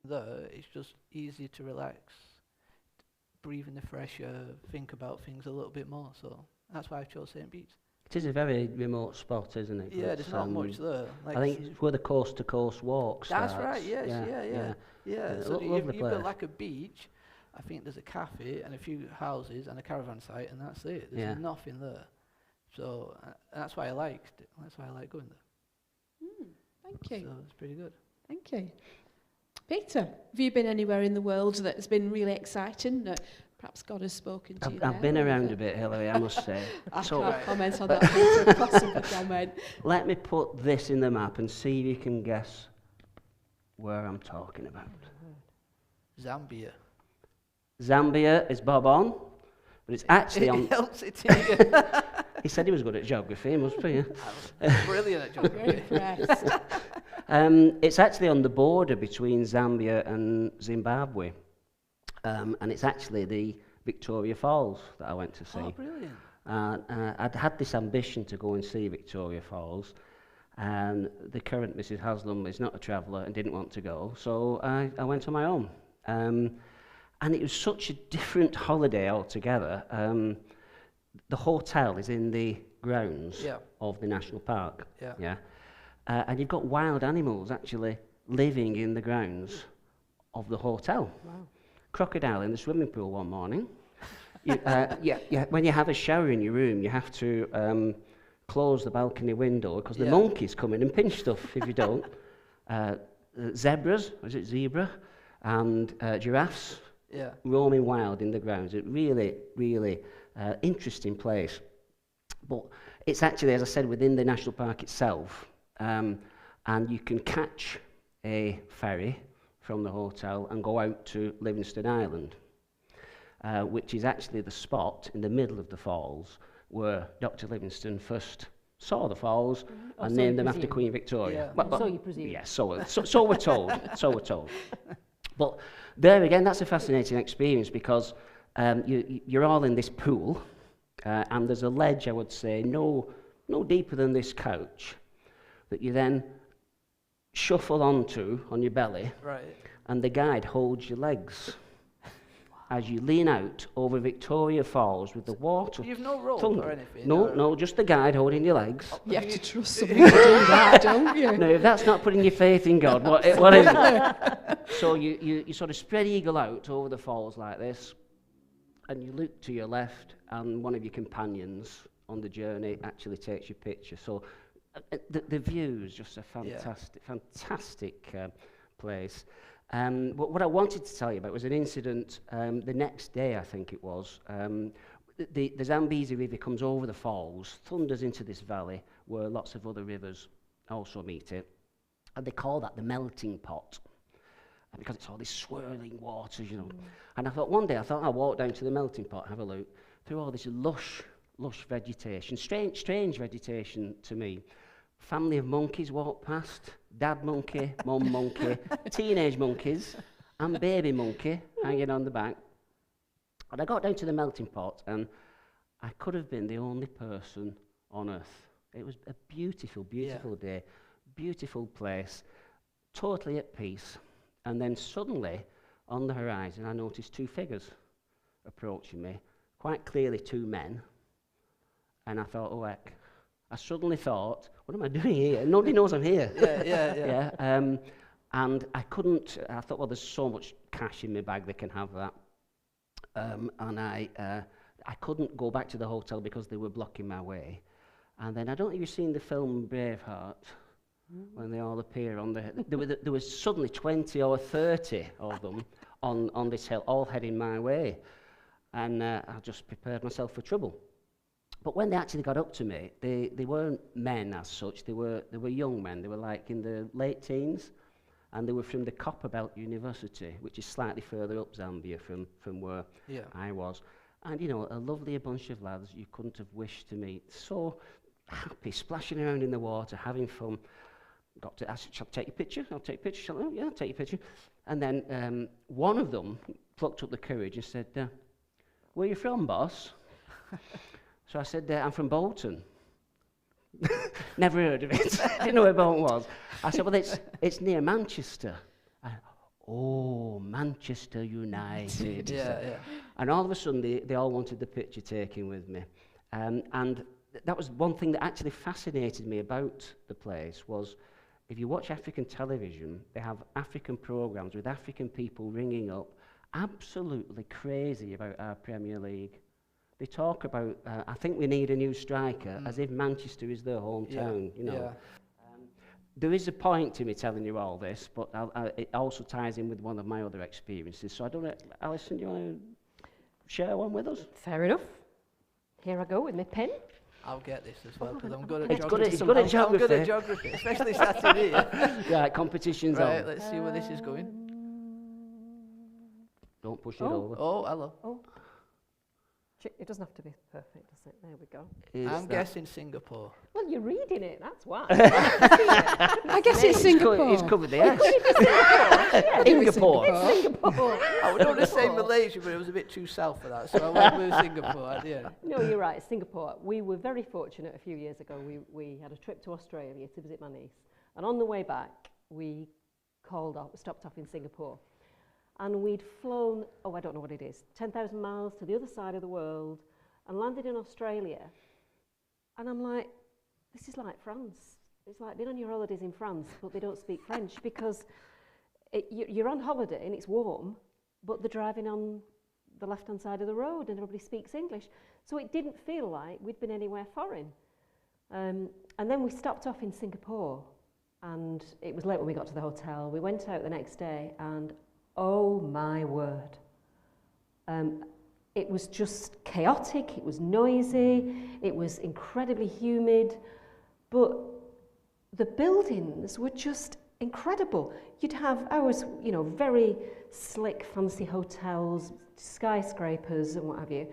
there, it's just easy to relax, breathe in the fresh air, think about things a little bit more. So that's why I chose St. Bede's. It is a very remote spot, isn't it? Yeah, But, there's not much there. I think it's where the coast-to-coast walk starts. That's right. Yes. Yeah, Yeah. Yeah, So lovely you've got place. like a beach. I think there's a cafe and a few houses and a caravan site, and that's it. There's Yeah. nothing there. So that's why I liked it. That's why I like going there. Thank you. So it's pretty good. Thank you. Peter, have you been anywhere in the world that's been really exciting? Perhaps God has spoken to you I've there, been or around is a it- bit, Hilary, I must say. I So can't comment on that. It's a possible comment. let me put this in the map and see if you can guess where I'm talking about. Zambia. Zambia is bob on, but it's actually on... It helps it to He said he was good at geography, he must be. brilliant at Very geography. impressed. It's actually on the border between Zambia and Zimbabwe. And it's actually the Victoria Falls that I went to see. Oh, brilliant. I'd had this ambition to go and see Victoria Falls, and the current Mrs. Haslam is not a traveller and didn't want to go, so I went on my own. And it was such a different holiday altogether. The hotel is in the grounds Yeah. of the national park. Yeah. And you've got wild animals actually living in the grounds of the hotel. Wow. Crocodile in the swimming pool one morning. When you have a shower in your room, you have to close the balcony window because the Yeah. monkeys come in and pinch stuff if you don't. Zebras, was it zebra? And giraffes Yeah. roaming wild in the grounds. It really, really interesting place. But it's actually, as I said, within the national park itself. And you can catch a ferry from the hotel and go out to Livingston Island, which is actually the spot in the middle of the falls where Dr. Livingstone first saw the falls and so named you them after presume. Queen Victoria. Yeah. So you presume. Yes, so we're told. So we're told. But there again, that's a fascinating experience because you're all in this pool, and there's a ledge, I would say, no deeper than this couch, that you then shuffle onto on your belly, Right. and the guide holds your legs as you lean out over Victoria Falls with the water. You've no rope thunder. or anything? No, or- no, just the guide holding your legs. You have to trust someone to do that, don't you? No, if that's not putting your faith in God, what is it? So you sort of spread eagle out over the falls like this, and you look to your left, and one of your companions on the journey actually takes your picture. So the view is just a fantastic place. But what I wanted to tell you about was an incident the next day, I think it was. The Zambezi River comes over the falls, thunders into this valley where lots of other rivers also meet it. And they call that the melting pot because it's all this swirling water, you know. And I thought one day, I'll walk down to the melting pot, have a look through all this lush vegetation, strange vegetation to me. Family of monkeys walk past, dad monkey, mum monkey, teenage monkeys, and baby monkey hanging on the back. And I got down to the melting pot, and I could have been the only person on earth. It was a beautiful day, beautiful place, totally at peace. And then suddenly, on the horizon, I noticed two figures approaching me, quite clearly two men. And I thought, oh heck. I suddenly thought, what am I doing here? Nobody knows I'm here. Yeah. And I thought, well, there's so much cash in my bag, they can have that. And I couldn't go back to the hotel because they were blocking my way. And then I don't know if you've seen the film Braveheart, when they all appear on there was suddenly 20 or 30 of them on this hill, all heading my way. And I just prepared myself for trouble. But when they actually got up to me, they weren't men as such. They were young men. They were like in the late teens, and they were from the Copperbelt University, which is slightly further up Zambia from where I was. And you know, a lovely bunch of lads you couldn't have wished to meet. So happy, splashing around in the water, having fun. Got to ask, shall I take your picture? I'll take your picture. Shall I? Yeah, I'll take your picture. And then one of them plucked up the courage and said, "Where are you from, boss?" So I said, I'm from Bolton. Never heard of it. Didn't know where Bolton was. I said, well, it's near Manchester. oh, Manchester United. Yeah. And all of a sudden, they all wanted the picture taken with me. And that was one thing that actually fascinated me about the place was, if you watch African television, they have African programs with African people ringing up, absolutely crazy about our Premier League. They talk about, I think we need a new striker, as if Manchester is their hometown, you know. Yeah. There is a point to me telling you all this, but it also ties in with one of my other experiences. So I don't know, Alison, do you want to share one with us? Fair enough. Here I go with my pen. I'll get this as well, because I'm good at It's geography. good at I'm good geography. at geography, especially Saturday. Right, competition's Right, on. let's see where this is going. Don't push it over. Oh, hello. It doesn't have to be perfect, does it? There we go. I'm guessing Singapore. Well, you're reading it, that's why. I guess it's Singapore. He's covered the S. Singapore. Singapore. I would only say Malaysia, but it was a bit too south for that, so I went with Singapore at the end. No, you're right, Singapore. We were very fortunate a few years ago. We had a trip to Australia to visit my niece. And on the way back, we stopped off in Singapore. And we'd flown, I don't know what it is, 10,000 miles to the other side of the world and landed in Australia. And I'm like, this is like France. It's like being on your holidays in France, but they don't speak French, because you're on holiday and it's warm, but they're driving on the left-hand side of the road and everybody speaks English. So it didn't feel like we'd been anywhere foreign. And then we stopped off in Singapore, and it was late when we got to the hotel. We went out the next day, and oh my word. It was just chaotic, it was noisy, it was incredibly humid, but the buildings were just incredible. You'd have very slick, fancy hotels, skyscrapers and what have you,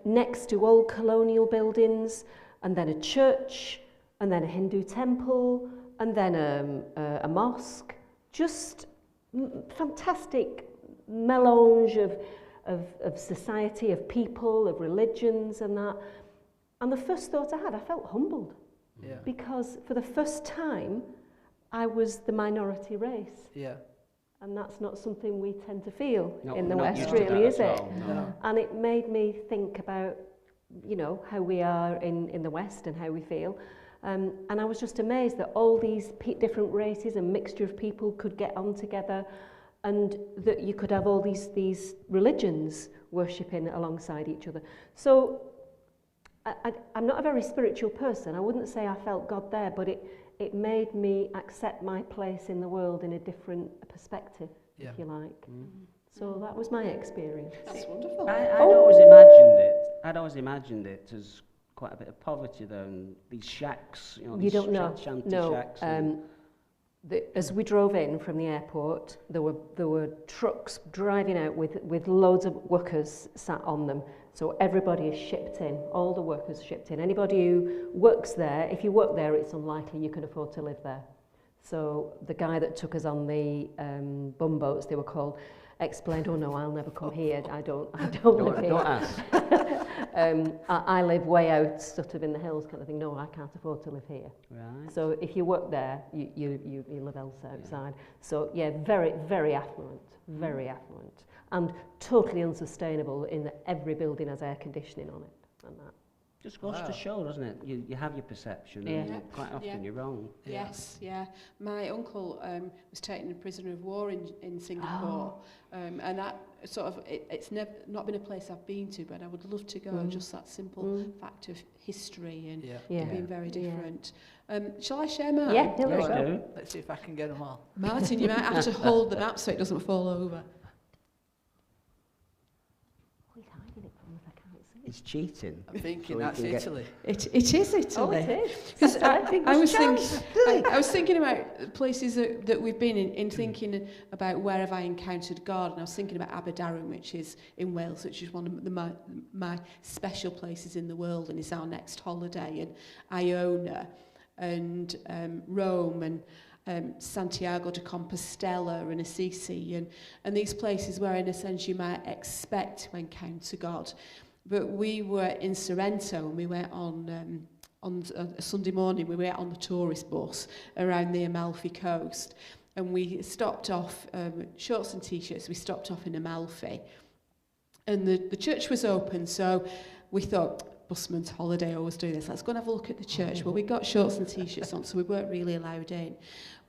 next to old colonial buildings, and then a church, and then a Hindu temple, and then a mosque. Just fantastic melange of society, of people, of religions and that. And the first thought I had, I felt humbled. Yeah. Because for the first time, I was the minority race. Yeah. And that's not something we tend to feel in the Not West, used to really, that is at it? all, No. And it made me think about, how we are in the West and how we feel. And I was just amazed that all these different races and mixture of people could get on together, and that you could have all these religions worshipping alongside each other. So I'm not a very spiritual person. I wouldn't say I felt God there, but it made me accept my place in the world in a different perspective, Yeah. if you like. So that was my experience. That's wonderful. I'd always imagined it as quite a bit of poverty there, and these shacks, You these don't know. shanty No. shacks. and- As we drove in from the airport, there were trucks driving out with loads of workers sat on them. So everybody is shipped in, all the workers shipped in. Anybody who works there, if you work there, it's unlikely you can afford to live there. So the guy that took us on the bumboats, they were called, explained, oh no, I'll never come here. I don't live here. Don't ask. I live way out, sort of in the hills kind of thing. No, I can't afford to live here. Right. So if you work there, you live else outside. So yeah, very, very affluent, and totally unsustainable in that every building has air conditioning on it and that. Just goes to show, doesn't it? You have your perception, Yeah. and quite often you're wrong. Yes, yeah. My uncle was taken a prisoner of war in Singapore, and that sort of it's never not been a place I've been to, but I would love to go. Just that simple fact of history and Yeah. being very different. Shall I share mine? Yeah, there we Yes, go. do. Let's see if I can get them all. Martin, you might have to hold the map so it doesn't fall over. He's hiding it from us, I can't see it. It's cheating. I'm thinking So you that's can get- Italy. It is Italy. Oh, it is. Because I I was thinking about places that we've been in thinking about where have I encountered God, and I was thinking about Aberdaron, which is in Wales, which is one of my special places in the world, and it's our next holiday, and Iona, and Rome, and Santiago de Compostela and Assisi, and these places where in a sense you might expect to encounter God. But we were in Sorrento, and we went on a Sunday morning, we went on the tourist bus around the Amalfi Coast, and we stopped off, shorts and t-shirts, we stopped off in Amalfi. And the church was open, so we thought, busman's holiday, always do this, let's go and have a look at the church. Well, we got shorts and t-shirts on, so we weren't really allowed in.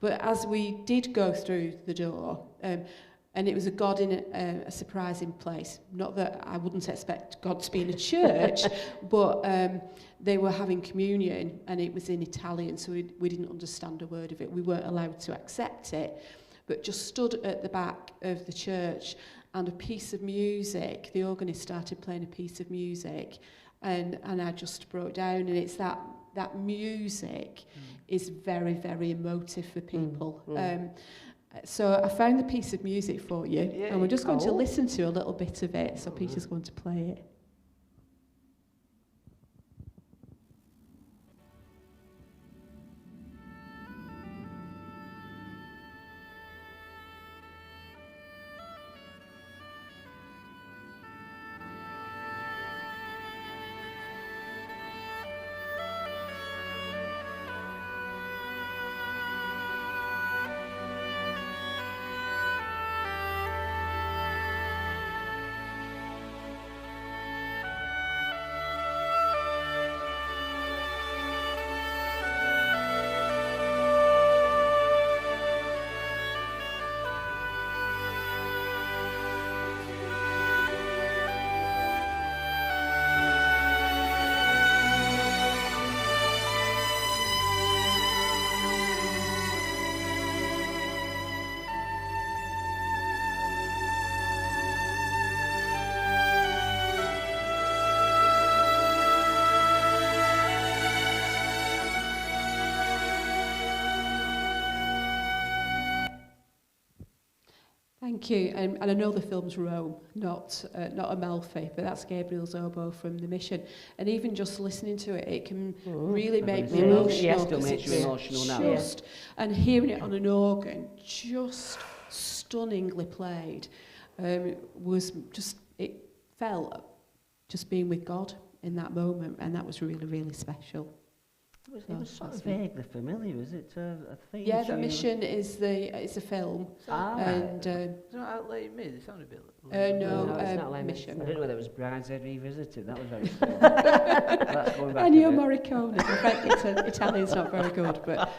But as we did go through the door, and it was a God in a surprising place. Not that I wouldn't expect God to be in a church, but they were having communion, and it was in Italian, so we didn't understand a word of it. We weren't allowed to accept it, but just stood at the back of the church, and a piece of music, the organist started playing a piece of music, and I just broke down, and it's that music is very, very emotive for people. So I found the piece of music for you, and we're just going to listen to a little bit of it, so Peter's going to play it. Thank you, and I know the film's Rome, not Amalfi, but that's Gabriel's oboe from the Mission. And even just listening to it, it can really make me emotional. Yes, still makes you emotional now. Just, and hearing it on an organ, just stunningly played, was just, it felt just being with God in that moment, and that was really, really special. It was sort of vaguely familiar, is it? A theme Yeah, to The Mission it's a film. And It's not out late mid, it sounded a bit no, it's not Les Mis. Mission. I didn't know whether it was Brideshead Revisited. That was very cool. That's going back Ennio a bit. Morricone. In fact, Italian's not very good, but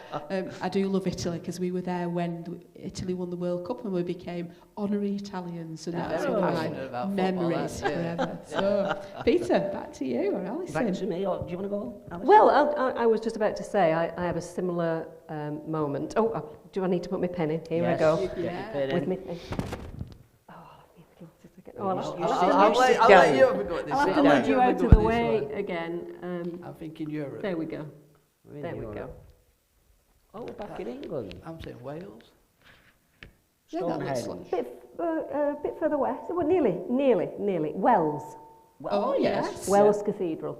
I do love Italy because we were there when Italy won the World Cup and we became honorary Italians, and that's very one of passionate about my football, memories yeah. forever. So, Peter, back to you, or Alison. Back to me, or do you want to go, Alison? Well, I was just about to say I have a similar moment. Do I need to put my pen in? Here I go. Yeah. With me. I'll I'll let you have a go at this. have Sit to down. lead you Have a out go of at the this way one. again. I'm thinking Europe. There we go. Really, There we you're go. right. Oh, we're back in England. I'm saying Wales. Yeah, that looks Stonehenge. Bit further west. Well, nearly. Wells. Oh, yes. Wells Cathedral.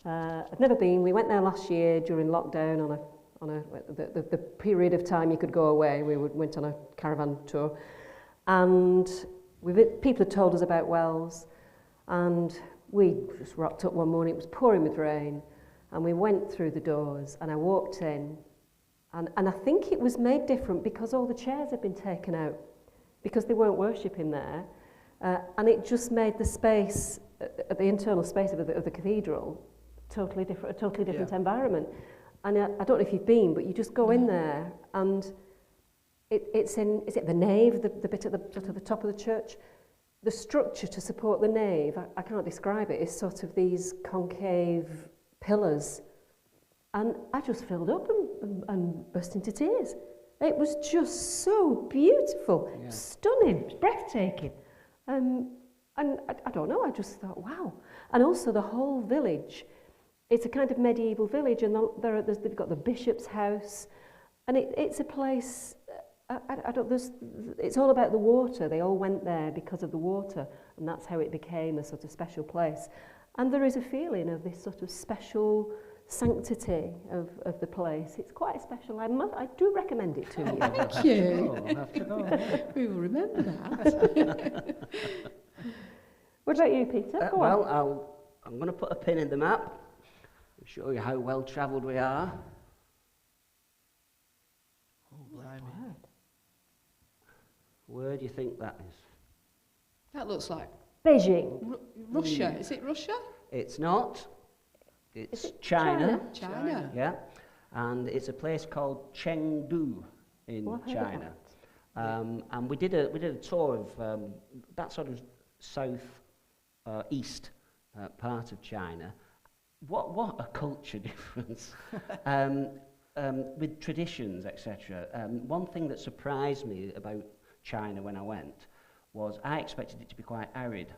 I've never been. We went there last year during lockdown on the period of time you could go away. We went on a caravan tour, and people had told us about Wells, and we just rocked up one morning. It was pouring with rain, and we went through the doors, and I walked in, and I think it was made different because all the chairs had been taken out because they weren't worshipping there, and it just made the space, the internal space of the cathedral, a totally different environment. And I don't know if you've been, but you just go in there, and is it the nave, the bit at the top of the church? The structure to support the nave, I can't describe it, it's sort of these concave pillars. And I just filled up and burst into tears. It was just so beautiful, stunning, breathtaking. And I don't know, I just thought, wow. And also the whole village, it's a kind of medieval village, and they've got the bishop's house, and it's a place, it's all about the water. They all went there because of the water, and that's how it became a sort of special place. And there is a feeling of this sort of special sanctity of the place. It's quite special. I do recommend it to you. Thank you. Oh, have to go. We will remember that. What about you, Peter? Go on. Well, I'm going to put a pin in the map and show you how well travelled we are. Oh, blimey. Where do you think that is? That looks like Beijing. Russia. Is it Russia? It's not. It's Is it China. China. Yeah. And it's a place called Chengdu in Well, I've heard of China. that. And we did a tour of that sort of east part of China. What a culture difference with traditions, etc. One thing that surprised me about China when I went was I expected it to be quite arid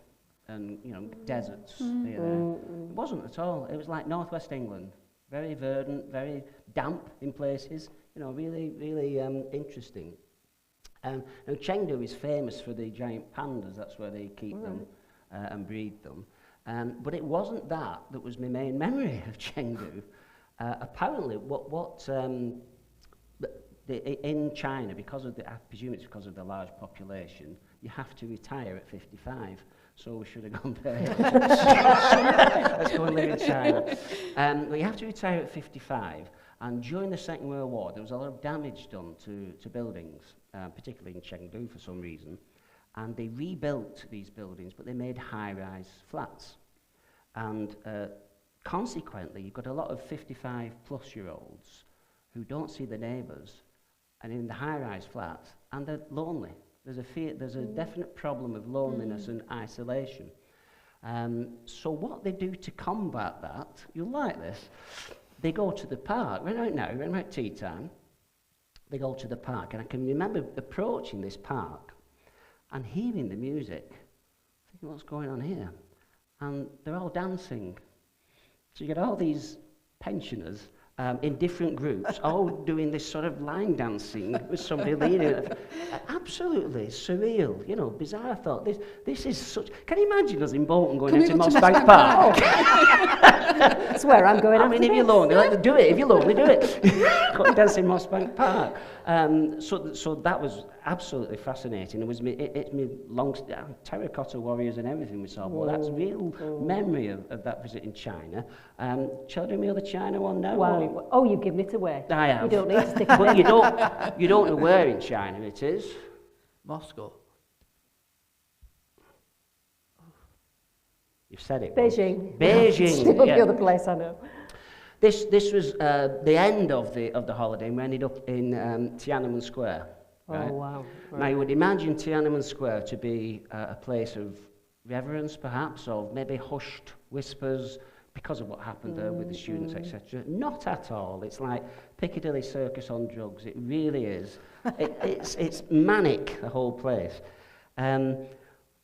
and deserts here. It wasn't at all. It was like northwest England, very verdant, very damp in places. Really interesting. Now Chengdu is famous for the giant pandas. That's where they keep them and breed them. But it wasn't that was my main memory of Chengdu. Apparently, in China, I presume it's because of the large population, you have to retire at 55. So we should have gone there. Let's go and live in China. But you have to retire at 55. And during the Second World War, there was a lot of damage done to buildings, particularly in Chengdu for some reason. And they rebuilt these buildings, but they made high-rise flats. And consequently, you've got a lot of 55-plus-year-olds who don't see the neighbours, and in the high-rise flats, and they're lonely. There's a definite problem of loneliness and isolation. So what they do to combat that, you'll like this, they go to the park. Right now, when we're at tea time, they go to the park, and I can remember approaching this park and hearing the music, thinking, what's going on here? And they're all dancing. So you get all these pensioners in different groups, all doing this sort of line dancing with somebody leading it. Absolutely surreal, bizarre. I thought, this is such... Can you imagine us in Bolton going into Mossbank Park? That's where I'm going. I mean, if you're lonely, do it. If you're lonely, do it. Go and dance in Mossbank Park. So that was absolutely fascinating. It's me long terracotta warriors and everything we saw. Well, that's real memory of that visit in China. Shall I do my other China one now? Wow. Oh, you've given it away. I have. You don't need to stick But with you don't know where in China it is. Moscow. You've said it. Beijing. Beijing. The other place I know. This was the end of the holiday, and we ended up in Tiananmen Square. Right? Oh, wow. Now, you would imagine Tiananmen Square to be a place of reverence, perhaps, or maybe hushed whispers because of what happened there with the students, etc. Not at all. It's like Piccadilly Circus on drugs. It really is. It's manic, the whole place. But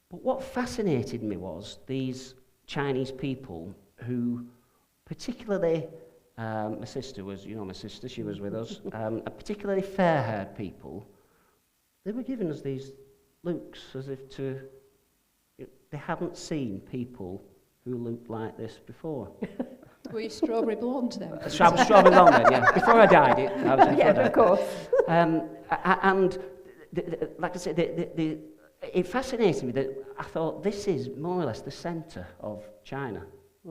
what fascinated me was these Chinese people who, particularly, my sister was, my sister, she was with us, particularly fair-haired people, they were giving us these looks as if they hadn't seen people who looked like this before. Were you strawberry blonde then? So I was strawberry blonde then, yeah. Before I died, Of course. And like I said, it fascinated me that I thought this is more or less the centre of China.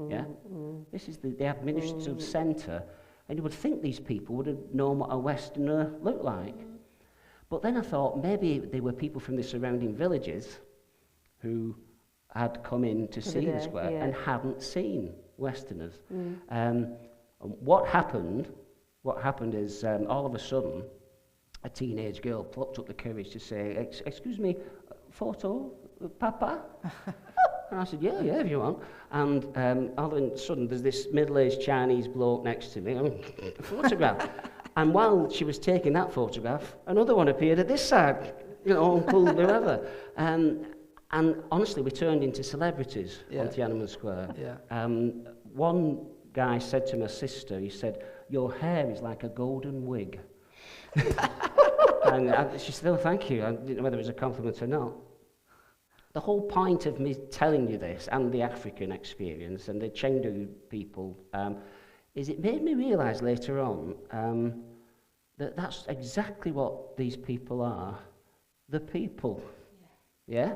Yeah, this is the administrative centre, and you would think these people would have known what a Westerner looked like. But then I thought maybe they were people from the surrounding villages who had come in to see the square and hadn't seen Westerners. What happened is all of a sudden a teenage girl plucked up the courage to say, excuse me, photo, Papa? And I said, yeah, if you want. And all of a sudden there's this middle-aged Chinese bloke next to me, a photograph. And while she was taking that photograph, another one appeared at this side, Uncle whoever. And honestly, we turned into celebrities on Tiananmen Square. Yeah. One guy said to my sister, he said, your hair is like a golden wig. And she said, oh, thank you. I didn't know whether it was a compliment or not. The whole point of me telling you this, and the African experience, and the Chengdu people, is it made me realise later on that that's exactly what these people are. The people. Yeah?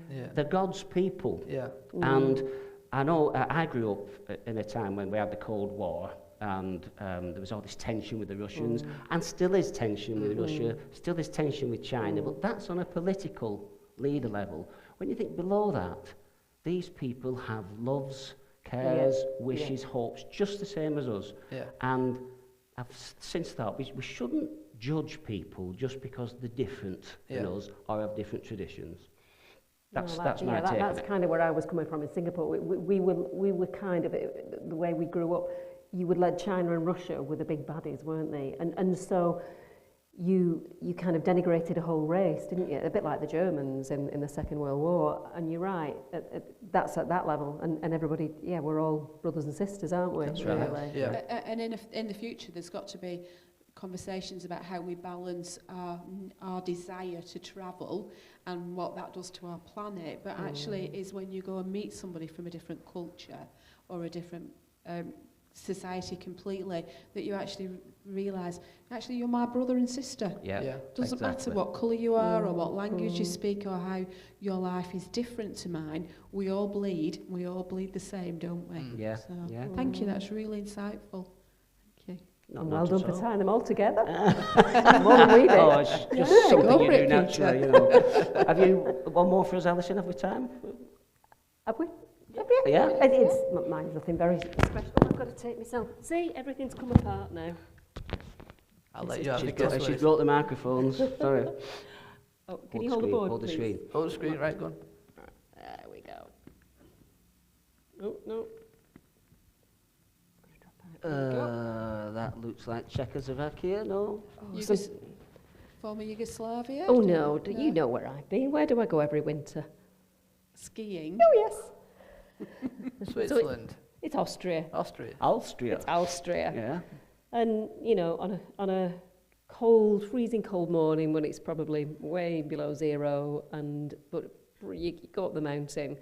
Yeah. They're God's people. Yeah. And I know I grew up in a time when we had the Cold War, and there was all this tension with the Russians, and still is tension with Russia, still is tension with China, but that's on a political leader level. When you think below that, these people have loves, cares, wishes, hopes, just the same as us. Yeah. And I've since thought we shouldn't judge people just because they're different than us or have different traditions. That's my take on That's it. kind of where I was coming from in Singapore. We were kind of, the way we grew up, you would let China and Russia were the big baddies, weren't they? And so you kind of denigrated a whole race, didn't you? A bit like the Germans in the Second World War. And you're right, that's at that level. And everybody, we're all brothers and sisters, aren't we? That's right. Really? Yeah. And in the future, there's got to be conversations about how we balance our desire to travel and what that does to our planet. But actually, is when you go and meet somebody from a different culture or a different society completely, that you actually realise, actually, you're my brother and sister. Yeah. Doesn't matter what colour you are or what language you speak or how your life is different to mine. We all bleed the same, don't we? Yeah, So, yeah. thank you, that's really insightful. Thank you. Not Well much done at for all. tying them all together. More than we did. Oh, it's just Yeah, something go you for do it, naturally, you know. Have you one more for us, Alison? Have we time? Have we? Yeah. Mine's nothing very special. I've got to take myself. See, everything's come apart now. I'll let you have the She's guess. she's brought the microphones. Sorry. Oh, can you hold the board, Hold the please? screen. Hold the screen, right, go on. There we go. Oh, no. That looks like Czechoslovakia, no? Former Yugoslavia? Oh, no. You know where I've been. Where do I go every winter? Skiing? Oh, yes. Switzerland. It's Austria. Austria. Austria. It's Austria. Yeah. And, you know, on a cold, freezing cold morning when it's probably way below zero, but you go up the mountain,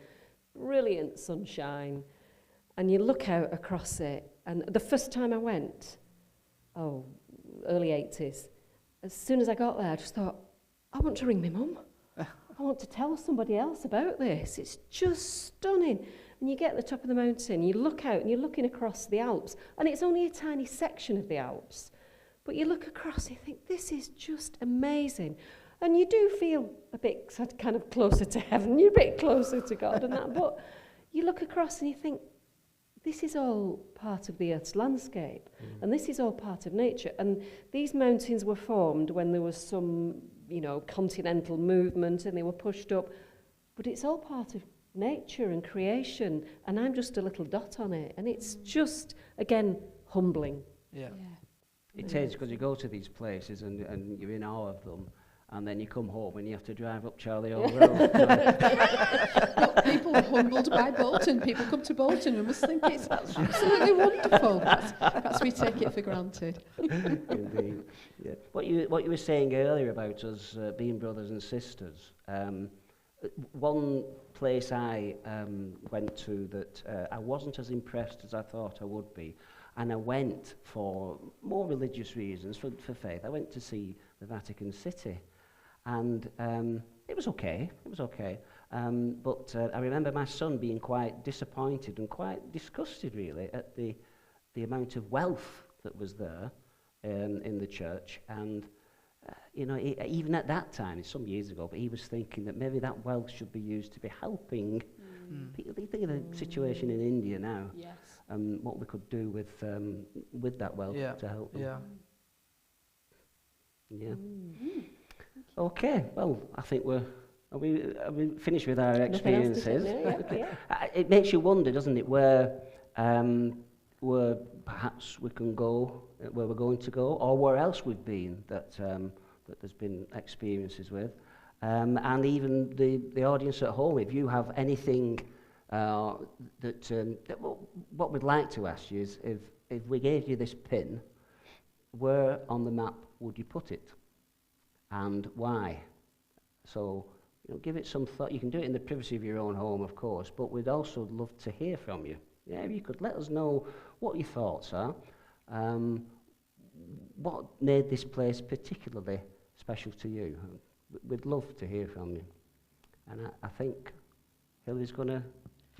brilliant sunshine, and you look out across it. And the first time I went, early 80s, as soon as I got there, I just thought, I want to ring my mum. I want to tell somebody else about this. It's just stunning. And you get to the top of the mountain, you look out and you're looking across the Alps, and it's only a tiny section of the Alps. But you look across and you think, this is just amazing. And you do feel a bit kind of closer to heaven, you're a bit closer to God and that. But you look across and you think, this is all part of the Earth's landscape, and this is all part of nature. And these mountains were formed when there was some, continental movement, and they were pushed up. But it's all part of nature and creation, and I'm just a little dot on it. And it's just, again, humbling. Yeah. It is, because you go to these places and you're in awe of them, and then you come home and you have to drive up Charlie Hall Road. But people are humbled by Bolton. People come to Bolton and must think it's absolutely wonderful. Perhaps we take it for granted. Indeed. Yeah. What you were saying earlier about us being brothers and sisters, one place I went to that I wasn't as impressed as I thought I would be, and I went for more religious reasons, for faith. I went to see the Vatican City, and it was okay. But I remember my son being quite disappointed and quite disgusted, really, at the amount of wealth that was there in the church. And even at that time, it's some years ago, but he was thinking that maybe that wealth should be used to be helping people. Think of the situation in India now, Yes. and what we could do with that wealth to help them. Yeah. Okay, well, I think are we finished with our Nothing else to say? experiences? Yeah. It makes you wonder, doesn't it, where perhaps we can go, where we're going to go, or where else we've been that there's been experiences with. And even the audience at home, if you have anything what we'd like to ask you is, if we gave you this pin, where on the map would you put it? And why? So, give it some thought. You can do it in the privacy of your own home, of course, but we'd also love to hear from you. Yeah, if you could let us know what your thoughts are, what made this place particularly special to you. We'd love to hear from you. And I think Hillary's going to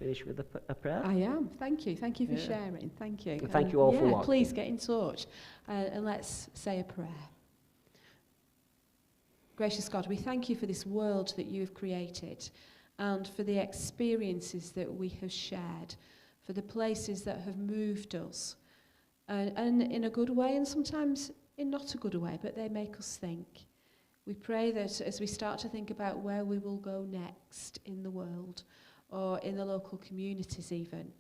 finish with a prayer? I am. Thank you. Thank you for Yeah. sharing. Thank you. And thank you all for watching. Please get in touch and let's say a prayer. Gracious God, we thank you for this world that you have created and for the experiences that we have shared, for the places that have moved us, and in a good way and sometimes in not a good way, but they make us think. We pray that as we start to think about where we will go next in the world or in the local communities even,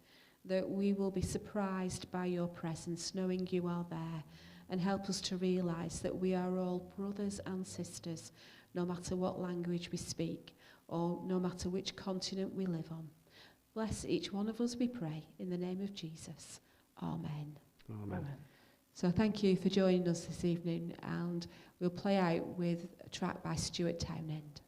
that we will be surprised by your presence, knowing you are there, and help us to realise that we are all brothers and sisters, no matter what language we speak or no matter which continent we live on. Bless each one of us, we pray, in the name of Jesus. Amen. Amen. So thank you for joining us this evening, and we'll play out with a track by Stuart Townend.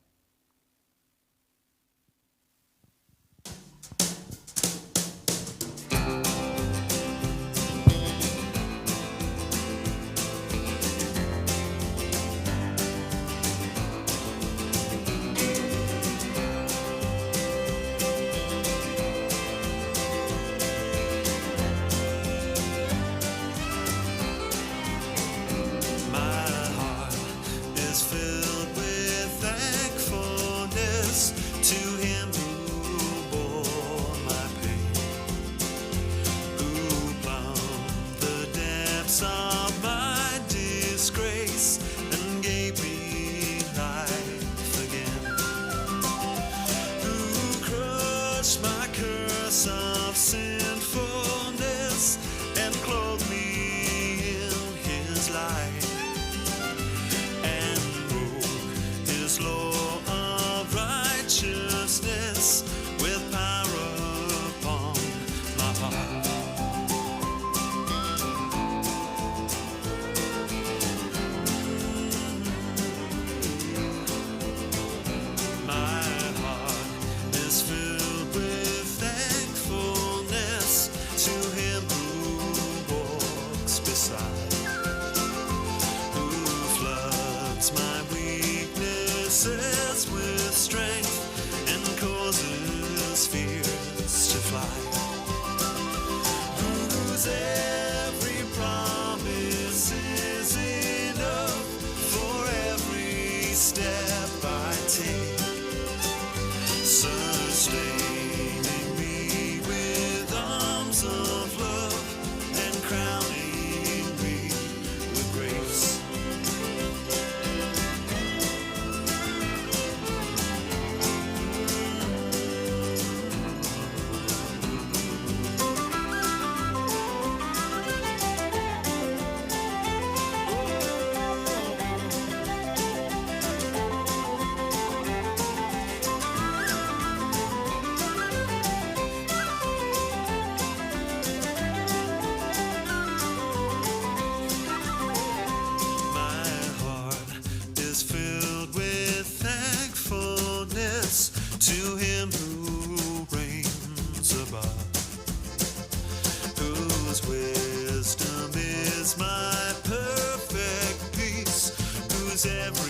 Wisdom is my perfect peace, whose every